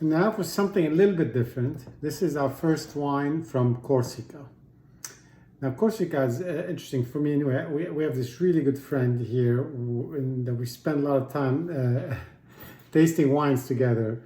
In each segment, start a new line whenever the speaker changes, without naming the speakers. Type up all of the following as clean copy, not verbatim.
Now for something a little bit different. This is our first wine from Corsica. Now Corsica is interesting for me anyway. We have this really good friend here and we spend a lot of time tasting wines together.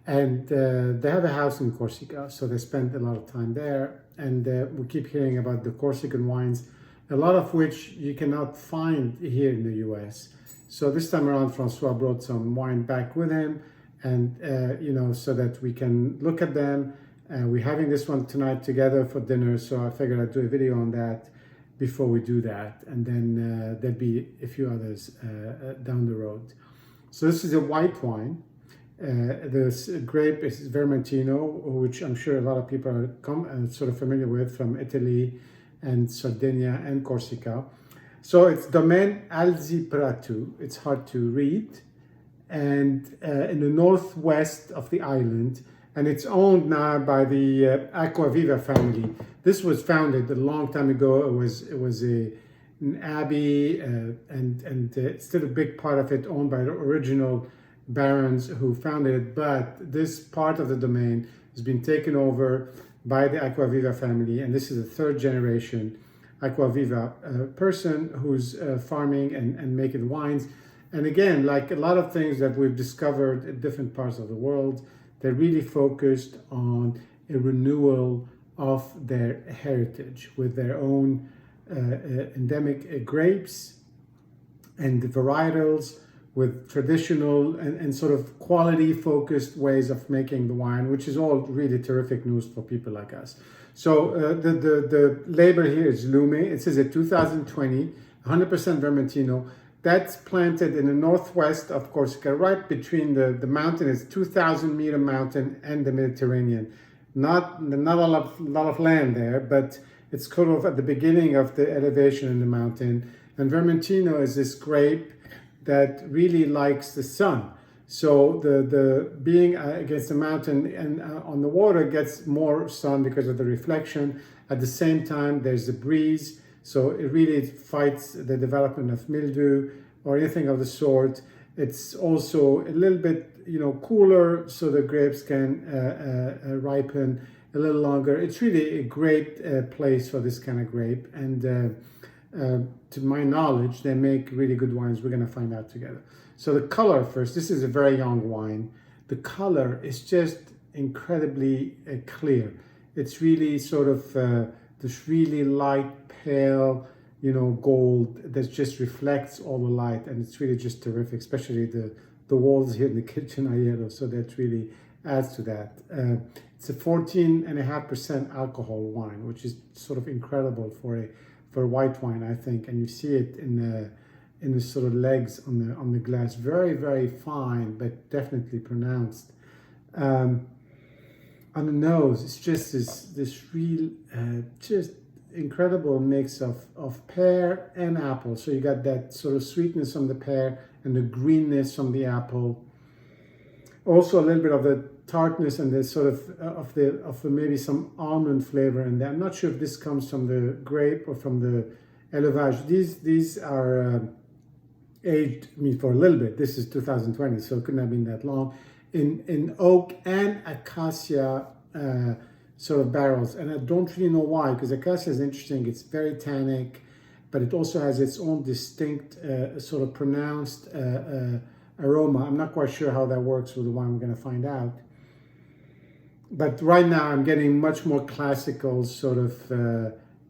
And they have a house in Corsica, so they spend a lot of time there. And we keep hearing about the Corsican wines, a lot of which you cannot find here in the US. So this time around, Francois brought some wine back with him, and so that we can look at them. We're having this one tonight together for dinner, so I figured I'd do a video on that before we do that, and then there'll be a few others down the road. So this is a white wine. This grape is Vermentino, which I'm sure a lot of people are sort of familiar with from Italy and Sardinia and Corsica. So it's Domaine Alzipratu. It's hard to read, and in the northwest of the island, and it's owned now by the Acquaviva family. This was founded a long time ago. It was an abbey, and it's still a big part of it owned by the original barons who founded it. But this part of the domain has been taken over by the Acquaviva family, and this is the third generation Acquaviva person who's farming and making wines. And again, like a lot of things that we've discovered in different parts of the world, they're really focused on a renewal of their heritage with their own endemic grapes and varietals, with traditional and sort of quality focused ways of making the wine, which is all really terrific news for people like us. So the label here is Lume. It says a 2020, 100% Vermentino. That's planted in the northwest of Corsica, right between the mountain. It's 2,000 meter mountain and the Mediterranean. Not a lot of land there, but it's kind of at the beginning of the elevation in the mountain. And Vermentino is this grape that really likes the sun. So the being against the mountain and on the water gets more sun because of the reflection. At the same time, there's the breeze. So it really fights the development of mildew or anything of the sort. It's also a little bit, cooler, so the grapes can ripen a little longer. It's really a great place for this kind of grape. And to my knowledge, they make really good wines. We're going to find out together. So the color first, this is a very young wine. The color is just incredibly clear. It's really sort of this really light, pale, gold that just reflects all the light. And it's really just terrific, especially the walls here in the kitchen are yellow. So that really adds to that. It's a 14.5% alcohol wine, which is sort of incredible for white wine, I think. And you see it in the sort of legs on the glass. Very, very fine, but definitely pronounced. On the nose, it's just this real, just incredible mix of pear and apple. So you got that sort of sweetness from the pear and the greenness from the apple. Also a little bit of the tartness and the sort of the maybe some almond flavor in there. I'm not sure if this comes from the grape or from the élevage. These are aged for a little bit. This is 2020, so it couldn't have been that long. In oak and acacia sort of barrels, and I don't really know why, because acacia is interesting. It's very tannic, but it also has its own distinct sort of pronounced aroma. I'm not quite sure how that works with the wine. We're going to find out. But right now I'm getting much more classical, sort of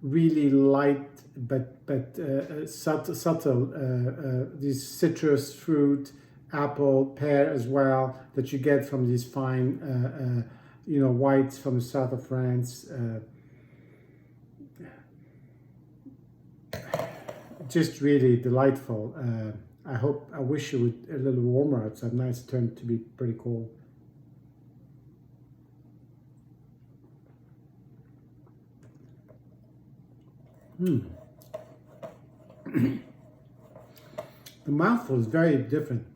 really light but subtle these citrus fruit, apple, pear as well, that you get from these fine whites from the south of France. Just really delightful. I wish it would a little warmer outside. Now it's turned to be pretty cold. The mouthful is very different.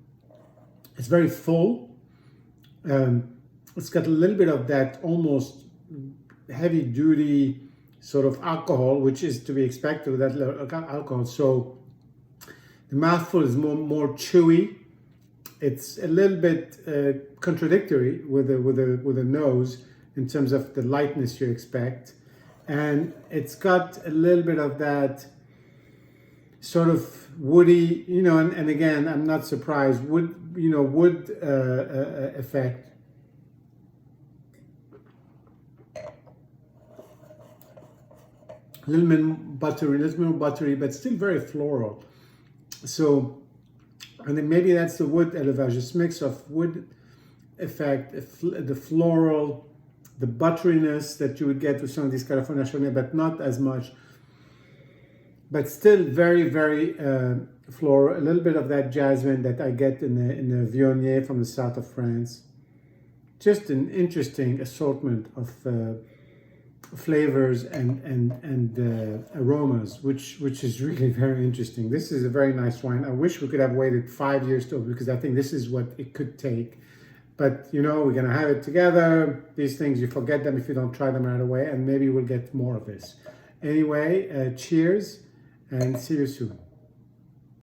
It's very full. It's got a little bit of that almost heavy duty sort of alcohol, which is to be expected with that alcohol. So the mouthful is more chewy, It's a little bit contradictory with the nose in terms of the lightness you expect, and it's got a little bit of that sort of woody, you know, and again, I'm not surprised, wood effect. A little bit more buttery, but still very floral. So, and then maybe that's the wood élevage, this mix of wood effect, the floral, the butteriness that you would get with some of these California Chardonnay, but not as much. But still very, very floral. A little bit of that jasmine that I get in the Viognier from the south of France. Just an interesting assortment of flavors and aromas, which is really very interesting. This is a very nice wine. I wish we could have waited 5 years to open, because I think this is what it could take. But you know, we're gonna have it together. These things, you forget them if you don't try them right away, and maybe we'll get more of this. Anyway, cheers and see you soon.